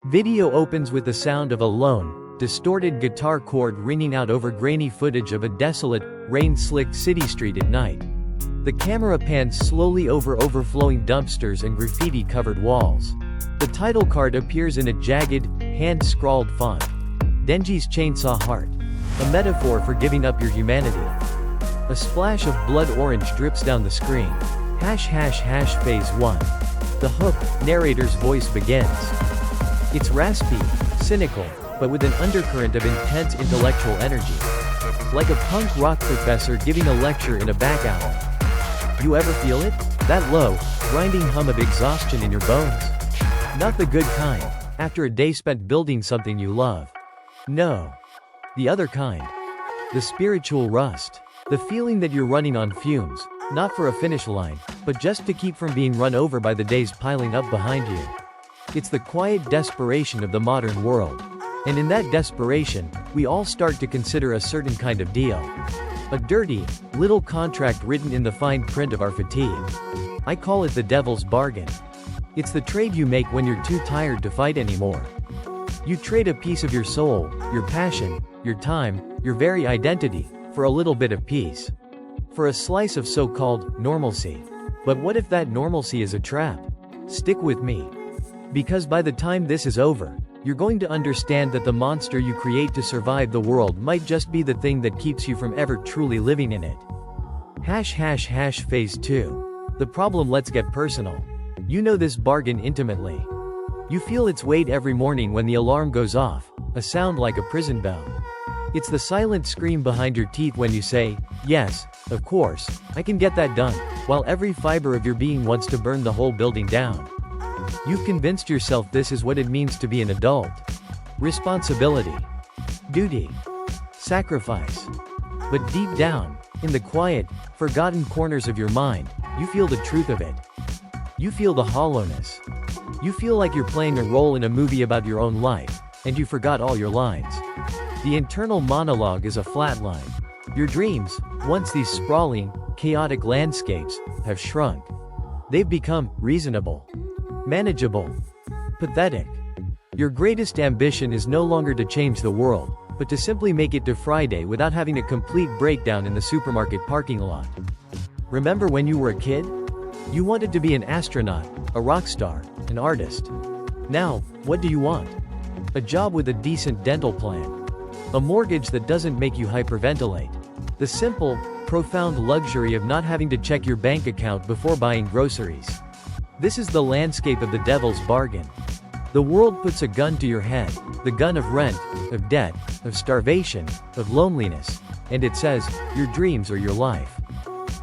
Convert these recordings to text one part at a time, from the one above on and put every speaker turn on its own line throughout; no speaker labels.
Video opens with the sound of a lone, distorted guitar chord ringing out over grainy footage of a desolate, rain-slicked city street at night. The camera pans slowly over overflowing dumpsters and graffiti-covered walls. The title card appears in a jagged, hand-scrawled font. Denji's Chainsaw Heart. A metaphor for giving up your humanity. A splash of blood orange drips down the screen. ## Phase 1. The hook, narrator's voice begins. It's raspy, cynical, but with an undercurrent of intense intellectual energy. Like a punk rock professor giving a lecture in a back alley. You ever feel it? That low, grinding hum of exhaustion in your bones? Not the good kind, after a day spent building something you love. No. The other kind. The spiritual rust. The feeling that you're running on fumes, not for a finish line, but just to keep from being run over by the days piling up behind you. It's the quiet desperation of the modern world. And in that desperation, we all start to consider a certain kind of deal. A dirty, little contract written in the fine print of our fatigue. I call it the devil's bargain. It's the trade you make when you're too tired to fight anymore. You trade a piece of your soul, your passion, your time, your very identity, for a little bit of peace. For a slice of so-called normalcy. But what if that normalcy is a trap? Stick with me. Because by the time this is over, you're going to understand that the monster you create to survive the world might just be the thing that keeps you from ever truly living in it. ## Phase 2. The problem. Let's get personal. You know this bargain intimately. You feel its weight every morning when the alarm goes off, a sound like a prison bell. It's the silent scream behind your teeth when you say, yes, of course, I can get that done, while every fiber of your being wants to burn the whole building down. You've convinced yourself this is what it means to be an adult. Responsibility. Duty. Sacrifice. But deep down, in the quiet, forgotten corners of your mind, you feel the truth of it. You feel the hollowness. You feel like you're playing a role in a movie about your own life, and you forgot all your lines. The internal monologue is a flat line. Your dreams, once these sprawling, chaotic landscapes, have shrunk. They've become reasonable. Manageable. Pathetic. Your greatest ambition is no longer to change the world, but to simply make it to Friday without having a complete breakdown in the supermarket parking lot. Remember when you were a kid? You wanted to be an astronaut, a rock star, an artist. Now, what do you want? A job with a decent dental plan. A mortgage that doesn't make you hyperventilate. The simple, profound luxury of not having to check your bank account before buying groceries. This is the landscape of the devil's bargain. The world puts a gun to your head, the gun of rent, of debt, of starvation, of loneliness, and it says, your dreams are your life.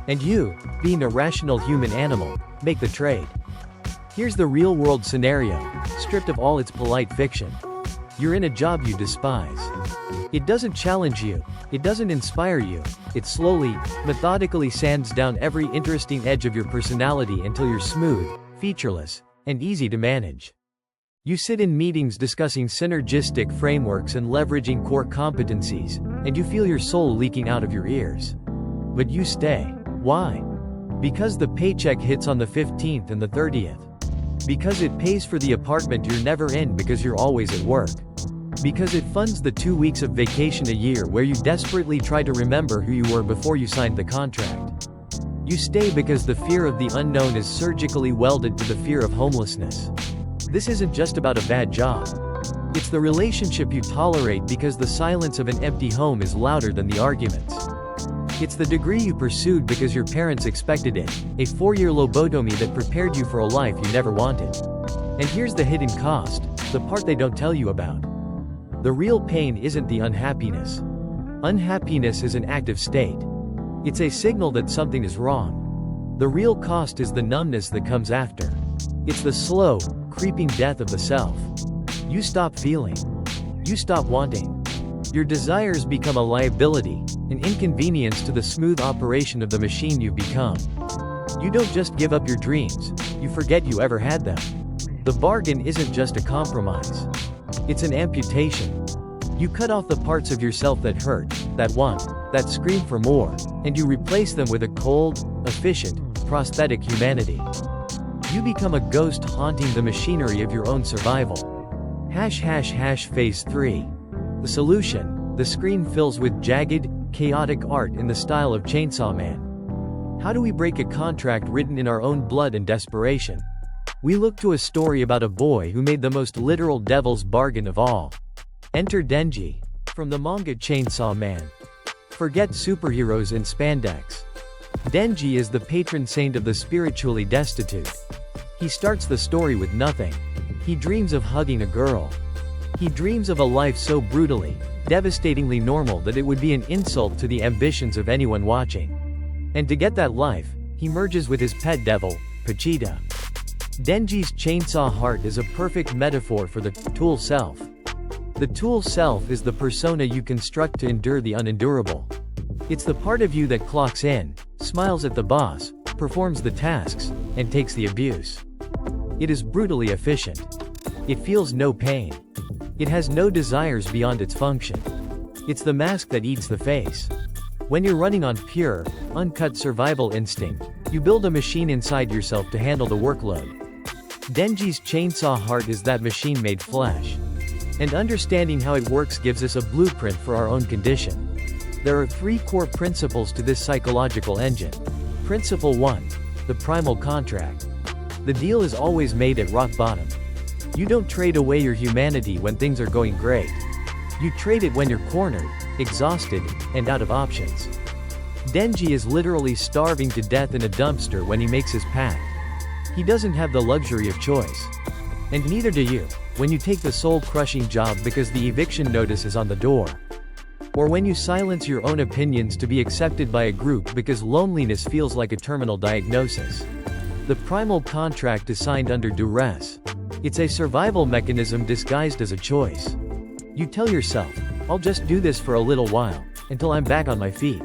And you, being a rational human animal, make the trade. Here's the real-world scenario, stripped of all its polite fiction. You're in a job you despise. It doesn't challenge you, it doesn't inspire you, it slowly, methodically sands down every interesting edge of your personality until you're smooth, featureless, and easy to manage. You sit in meetings discussing synergistic frameworks and leveraging core competencies, and you feel your soul leaking out of your ears. But you stay. Why? Because the paycheck hits on the 15th and the 30th. Because it pays for the apartment you're never in because you're always at work. Because it funds the 2 weeks of vacation a year where you desperately try to remember who you were before you signed the contract. You stay because the fear of the unknown is surgically welded to the fear of homelessness. This isn't just about a bad job. It's the relationship you tolerate because the silence of an empty home is louder than the arguments. It's the degree you pursued because your parents expected it, a 4-year lobotomy that prepared you for a life you never wanted. And here's the hidden cost, the part they don't tell you about. The real pain isn't the unhappiness. Unhappiness is an active state. It's a signal that something is wrong. The real cost is the numbness that comes after. It's the slow, creeping death of the self. You stop feeling. You stop wanting. Your desires become a liability, an inconvenience to the smooth operation of the machine you've become. You don't just give up your dreams, you forget you ever had them. The bargain isn't just a compromise. It's an amputation. You cut off the parts of yourself that hurt, that want, that scream for more, and you replace them with a cold, efficient, prosthetic humanity. You become a ghost haunting the machinery of your own survival. Phase 3. The solution: the screen fills with jagged, chaotic art in the style of Chainsaw Man. How do we break a contract written in our own blood and desperation? We look to a story about a boy who made the most literal devil's bargain of all. Enter Denji. From the manga Chainsaw Man. Forget superheroes in spandex. Denji is the patron saint of the spiritually destitute. He starts the story with nothing. He dreams of hugging a girl. He dreams of a life so brutally, devastatingly normal that it would be an insult to the ambitions of anyone watching. And to get that life, he merges with his pet devil, Pachita. Denji's chainsaw heart is a perfect metaphor for the tool self. The tool self is the persona you construct to endure the unendurable. It's the part of you that clocks in, smiles at the boss, performs the tasks, and takes the abuse. It is brutally efficient. It feels no pain. It has no desires beyond its function. It's the mask that eats the face. When you're running on pure, uncut survival instinct, you build a machine inside yourself to handle the workload. Denji's chainsaw heart is that machine made flesh. And understanding how it works gives us a blueprint for our own condition. There are 3 core principles to this psychological engine. Principle 1. The primal contract. The deal is always made at rock bottom. You don't trade away your humanity when things are going great. You trade it when you're cornered, exhausted, and out of options. Denji is literally starving to death in a dumpster when he makes his pact. He doesn't have the luxury of choice. And neither do you, when you take the soul-crushing job because the eviction notice is on the door. Or when you silence your own opinions to be accepted by a group because loneliness feels like a terminal diagnosis. The primal contract is signed under duress. It's a survival mechanism disguised as a choice. You tell yourself, I'll just do this for a little while, until I'm back on my feet.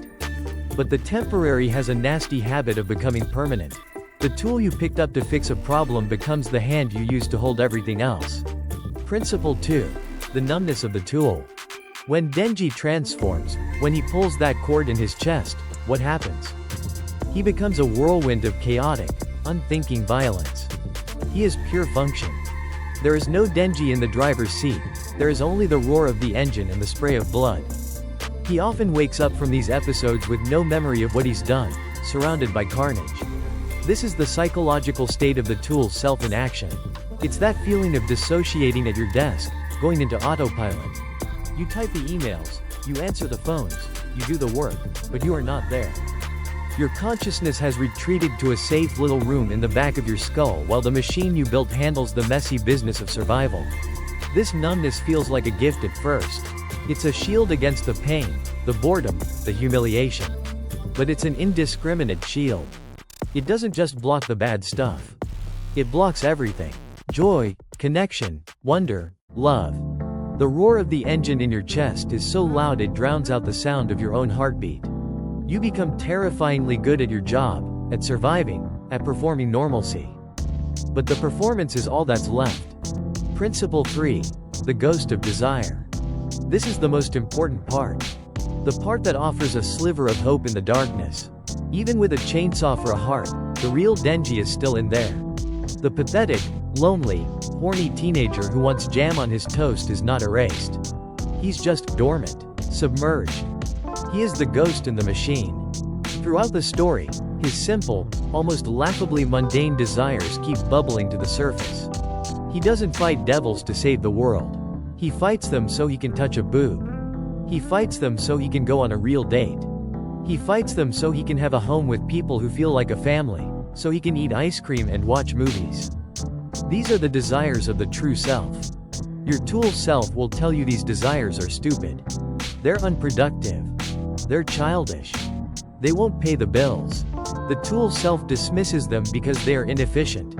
But the temporary has a nasty habit of becoming permanent. The tool you picked up to fix a problem becomes the hand you use to hold everything else. Principle 2. The numbness of the tool. When Denji transforms, when he pulls that cord in his chest, what happens? He becomes a whirlwind of chaotic, unthinking violence. He is pure function. There is no Denji in the driver's seat, there is only the roar of the engine and the spray of blood. He often wakes up from these episodes with no memory of what he's done, surrounded by carnage. This is the psychological state of the tool's self in action. It's that feeling of dissociating at your desk, going into autopilot. You type the emails, you answer the phones, you do the work, but you are not there. Your consciousness has retreated to a safe little room in the back of your skull while the machine you built handles the messy business of survival. This numbness feels like a gift at first. It's a shield against the pain, the boredom, the humiliation. But it's an indiscriminate shield. It doesn't just block the bad stuff. It blocks everything. Joy, connection, wonder, love. The roar of the engine in your chest is so loud it drowns out the sound of your own heartbeat. You become terrifyingly good at your job, at surviving, at performing normalcy. But the performance is all that's left. Principle 3. The ghost of desire. This is the most important part. The part that offers a sliver of hope in the darkness. Even with a chainsaw for a heart, the real Denji is still in there. The pathetic, lonely, horny teenager who wants jam on his toast is not erased. He's just dormant, submerged. He is the ghost in the machine. Throughout the story, his simple, almost laughably mundane desires keep bubbling to the surface. He doesn't fight devils to save the world. He fights them so he can touch a boob. He fights them so he can go on a real date. He fights them so he can have a home with people who feel like a family, so he can eat ice cream and watch movies. These are the desires of the true self. Your tool self will tell you these desires are stupid. They're unproductive. They're childish. They won't pay the bills. The tool self dismisses them because they are inefficient.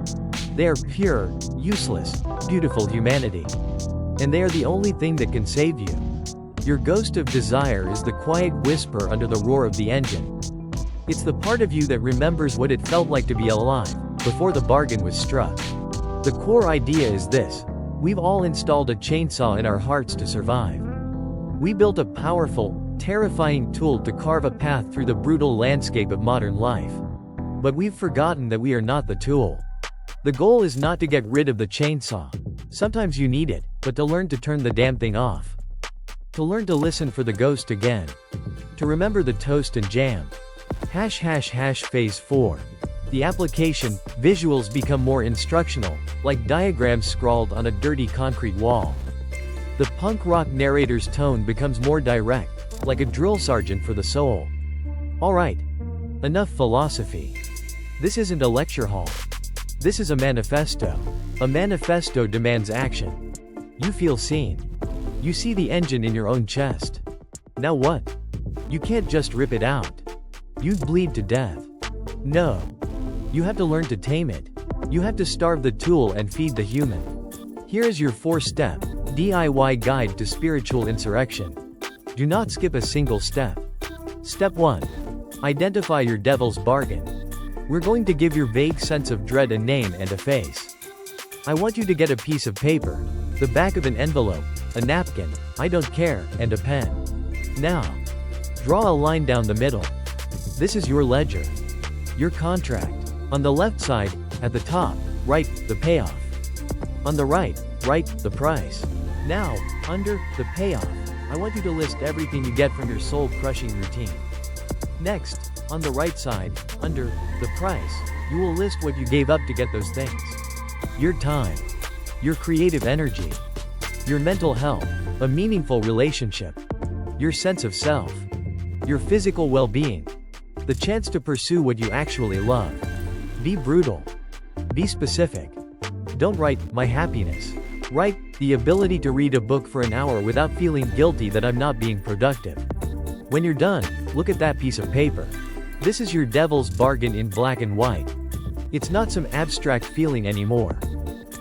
They are pure, useless, beautiful humanity. And they are the only thing that can save you. Your ghost of desire is the quiet whisper under the roar of the engine. It's the part of you that remembers what it felt like to be alive, before the bargain was struck. The core idea is this: we've all installed a chainsaw in our hearts to survive. We built a powerful, terrifying tool to carve a path through the brutal landscape of modern life. But we've forgotten that we are not the tool. The goal is not to get rid of the chainsaw. Sometimes you need it, but to learn to turn the damn thing off. To learn to listen for the ghost again. To remember the toast and jam. Phase 4. The application, visuals become more instructional, like diagrams scrawled on a dirty concrete wall. The punk rock narrator's tone becomes more direct, like a drill sergeant for the soul. Alright. Enough philosophy. This isn't a lecture hall. This is a manifesto. A manifesto demands action. You feel seen. You see the engine in your own chest. Now what? You can't just rip it out. You'd bleed to death. No. You have to learn to tame it. You have to starve the tool and feed the human. Here is your 4-step DIY guide to spiritual insurrection. Do not skip a single step. Step 1. Identify your devil's bargain. We're going to give your vague sense of dread a name and a face. I want you to get a piece of paper, the back of an envelope, a napkin, I don't care, and a pen. Now, draw a line down the middle. This is your ledger. Your contract. On the left side, at the top, write the payoff. On the right, write the price. Now, under the payoff, I want you to list everything you get from your soul-crushing routine. Next, on the right side, under the price, you will list what you gave up to get those things. Your time. Your creative energy. Your mental health. A meaningful relationship. Your sense of self. Your physical well-being. The chance to pursue what you actually love. Be brutal. Be specific. Don't write, my happiness. Write, the ability to read a book for an hour without feeling guilty that I'm not being productive. When you're done, look at that piece of paper. This is your devil's bargain in black and white. It's not some abstract feeling anymore.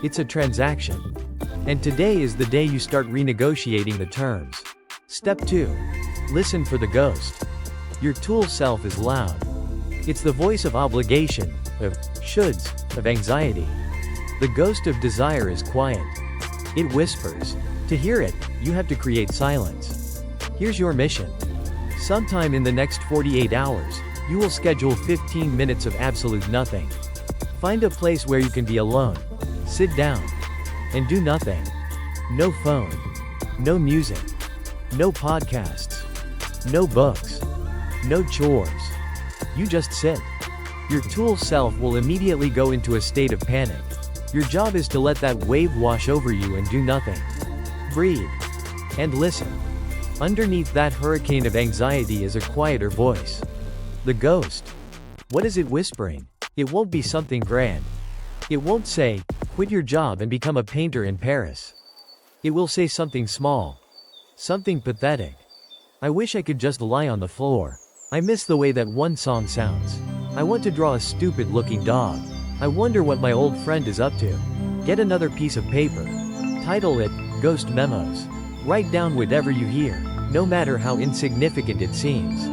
It's a transaction. And today is the day you start renegotiating the terms. Step 2. Listen for the ghost. Your tool self is loud. It's the voice of obligation, of shoulds, of anxiety. The ghost of desire is quiet. It whispers. To hear it, you have to create silence. Here's your mission. Sometime in the next 48 hours, you will schedule 15 minutes of absolute nothing. Find a place where you can be alone. Sit down. And do nothing. No phone. No music. No podcasts. No books. No chores. You just sit. Your tool self will immediately go into a state of panic. Your job is to let that wave wash over you and do nothing. Breathe. And listen. Underneath that hurricane of anxiety is a quieter voice. The ghost. What is it whispering? It won't be something grand. It won't say, quit your job and become a painter in Paris. It will say something small. Something pathetic. I wish I could just lie on the floor. I miss the way that one song sounds. I want to draw a stupid-looking dog. I wonder what my old friend is up to. Get another piece of paper. Title it, Ghost Memos. Write down whatever you hear, no matter how insignificant it seems.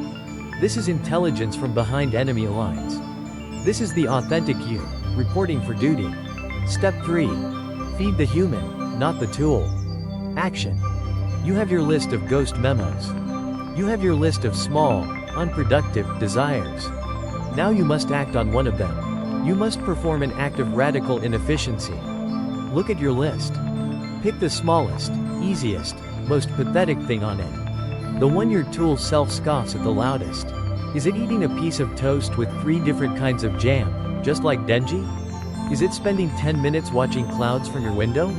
This is intelligence from behind enemy lines. This is the authentic you, reporting for duty. Step 3. Feed the human, not the tool. Action. You have your list of ghost memos. You have your list of small, unproductive desires. Now you must act on one of them. You must perform an act of radical inefficiency. Look at your list. Pick the smallest, easiest, most pathetic thing on it. The one your tool self scoffs at the loudest. Is it eating a piece of toast with 3 different kinds of jam, just like Denji? Is it spending 10 minutes watching clouds from your window?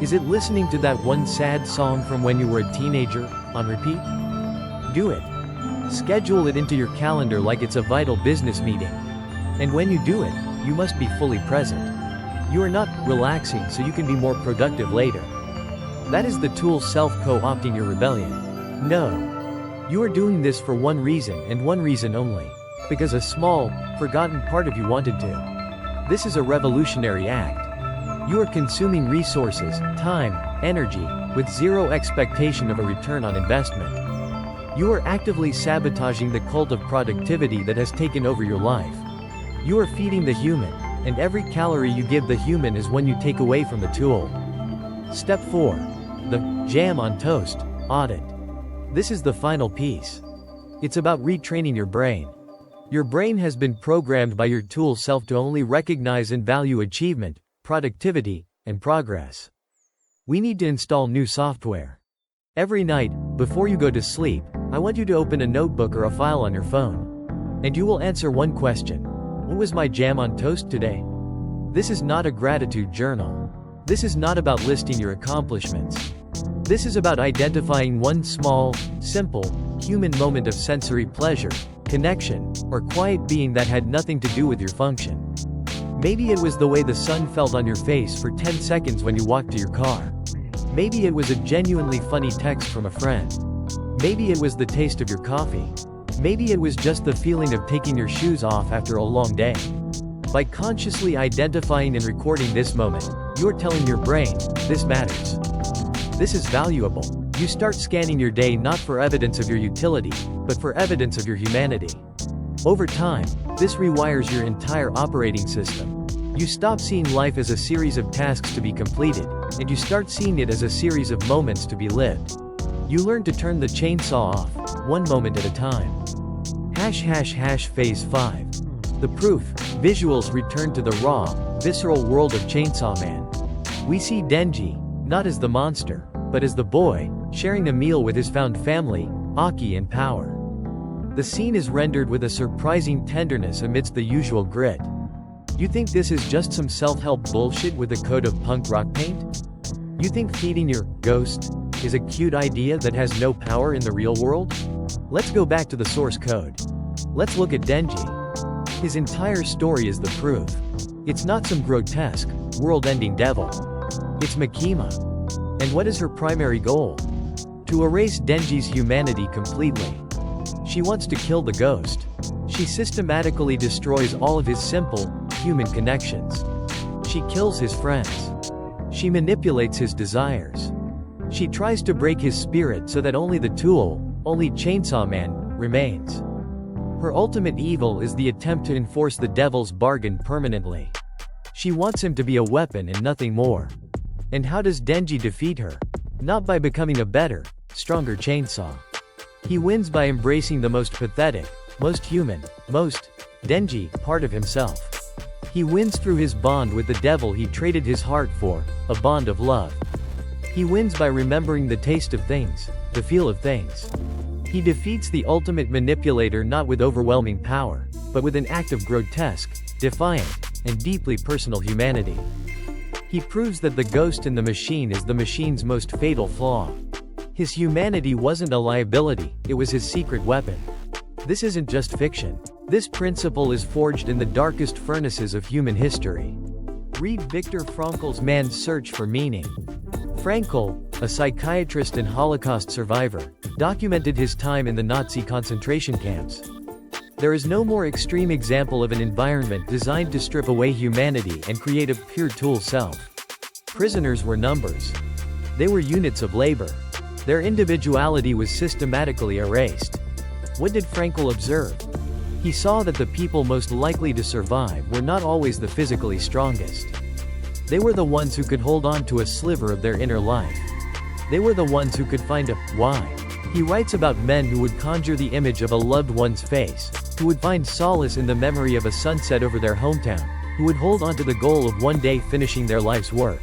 Is it listening to that one sad song from when you were a teenager, on repeat? Do it. Schedule it into your calendar like it's a vital business meeting. And when you do it, you must be fully present. You are not relaxing so you can be more productive later. That is the tool self co-opting your rebellion. No. You are doing this for one reason and one reason only. Because a small, forgotten part of you wanted to. This is a revolutionary act. You are consuming resources, time, energy, with zero expectation of a return on investment. You are actively sabotaging the cult of productivity that has taken over your life. You are feeding the human, and every calorie you give the human is one you take away from the tool. Step 4. The jam on toast audit. This is the final piece. It's about retraining your brain. Your brain has been programmed by your tool self to only recognize and value achievement, productivity, and progress. We need to install new software. Every night, before you go to sleep, I want you to open a notebook or a file on your phone. And you will answer one question. What was my jam on toast today? This is not a gratitude journal. This is not about listing your accomplishments. This is about identifying one small, simple, human moment of sensory pleasure, connection, or quiet being that had nothing to do with your function. Maybe it was the way the sun felt on your face for 10 seconds when you walked to your car. Maybe it was a genuinely funny text from a friend. Maybe it was the taste of your coffee. Maybe it was just the feeling of taking your shoes off after a long day. By consciously identifying and recording this moment, you're telling your brain, this matters. This is valuable. You start scanning your day not for evidence of your utility, but for evidence of your humanity. Over time, this rewires your entire operating system. You stop seeing life as a series of tasks to be completed, and you start seeing it as a series of moments to be lived. You learn to turn the chainsaw off, one moment at a time. Phase 5. The proof, visuals return to the raw, visceral world of Chainsaw Man. We see Denji, not as the monster, but as the boy, sharing a meal with his found family, Aki and Power. The scene is rendered with a surprising tenderness amidst the usual grit. You think this is just some self-help bullshit with a coat of punk rock paint? You think feeding your ghost is a cute idea that has no power in the real world? Let's go back to the source code. Let's look at Denji. His entire story is the proof. It's not some grotesque, world-ending devil. It's Makima. And what is her primary goal? To erase Denji's humanity completely. She wants to kill the ghost. She systematically destroys all of his simple, human connections. She kills his friends. She manipulates his desires. She tries to break his spirit so that only the tool, only Chainsaw Man, remains. Her ultimate evil is the attempt to enforce the devil's bargain permanently. She wants him to be a weapon and nothing more. And how does Denji defeat her? Not by becoming a better, stronger chainsaw. He wins by embracing the most pathetic, most human, most Denji part of himself. He wins through his bond with the devil he traded his heart for, a bond of love. He wins by remembering the taste of things, the feel of things. He defeats the ultimate manipulator not with overwhelming power, but with an act of grotesque, defiant, and deeply personal humanity. He proves that the ghost in the machine is the machine's most fatal flaw. His humanity wasn't a liability, it was his secret weapon. This isn't just fiction. This principle is forged in the darkest furnaces of human history. Read Viktor Frankl's Man's Search for Meaning. Frankl, a psychiatrist and Holocaust survivor, documented his time in the Nazi concentration camps. There is no more extreme example of an environment designed to strip away humanity and create a pure tool self. Prisoners were numbers. They were units of labor. Their individuality was systematically erased. What did Frankl observe? He saw that the people most likely to survive were not always the physically strongest. They were the ones who could hold on to a sliver of their inner life. They were the ones who could find a why. He writes about men who would conjure the image of a loved one's face, who would find solace in the memory of a sunset over their hometown, who would hold on to the goal of one day finishing their life's work.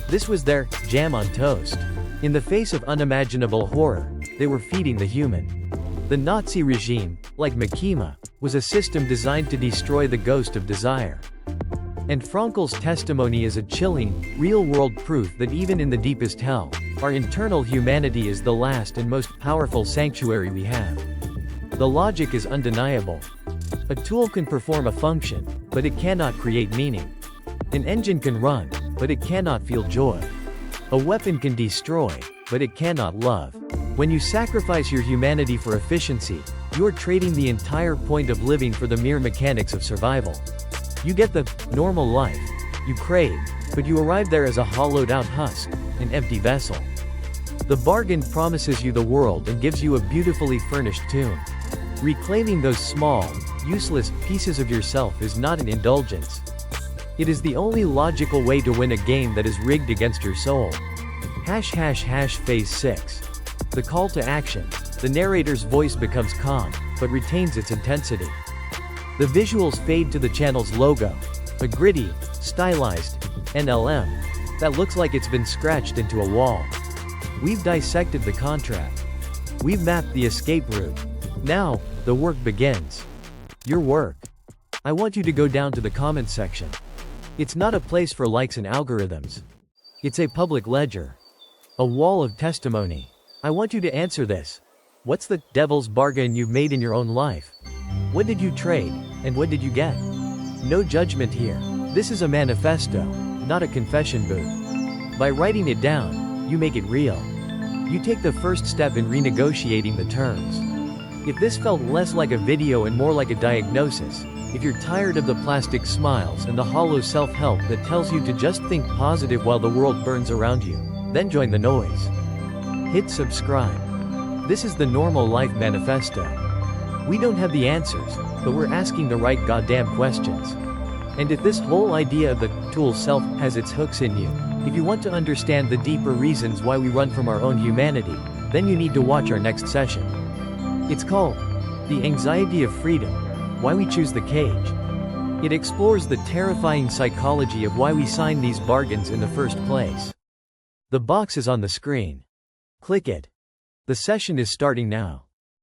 This was their jam on toast. In the face of unimaginable horror, they were feeding the human. The Nazi regime, like Makima, was a system designed to destroy the ghost of desire. And Frankl's testimony is a chilling, real-world proof that even in the deepest hell, our internal humanity is the last and most powerful sanctuary we have. The logic is undeniable. A tool can perform a function, but it cannot create meaning. An engine can run, but it cannot feel joy. A weapon can destroy, but it cannot love. When you sacrifice your humanity for efficiency, you're trading the entire point of living for the mere mechanics of survival. You get the normal life you crave, but you arrive there as a hollowed-out husk, an empty vessel. The bargain promises you the world and gives you a beautifully furnished tomb. Reclaiming those small, useless pieces of yourself is not an indulgence. It is the only logical way to win a game that is rigged against your soul. Phase 6. The call to action. The narrator's voice becomes calm, but retains its intensity. The visuals fade to the channel's logo, a gritty, stylized NLM. That looks like it's been scratched into a wall. We've dissected the contract. We've mapped the escape route. Now, the work begins. Your work. I want you to go down to the comments section. It's not a place for likes and algorithms. It's a public ledger. A wall of testimony. I want you to answer this. What's the devil's bargain you've made in your own life? What did you trade, and what did you get? No judgment here. This is a manifesto, not a confession booth. By writing it down, you make it real. You take the first step in renegotiating the terms. If this felt less like a video and more like a diagnosis, if you're tired of the plastic smiles and the hollow self-help that tells you to just think positive while the world burns around you, then join the noise. Hit subscribe. This is the Normal Life Manifesto. We don't have the answers, but we're asking the right goddamn questions. And if this whole idea of the tool self has its hooks in you, if you want to understand the deeper reasons why we run from our own humanity, then you need to watch our next session. It's called The Anxiety of Freedom, Why We Choose the Cage. It explores the terrifying psychology of why we sign these bargains in the first place. The box is on the screen. Click it. The session is starting now.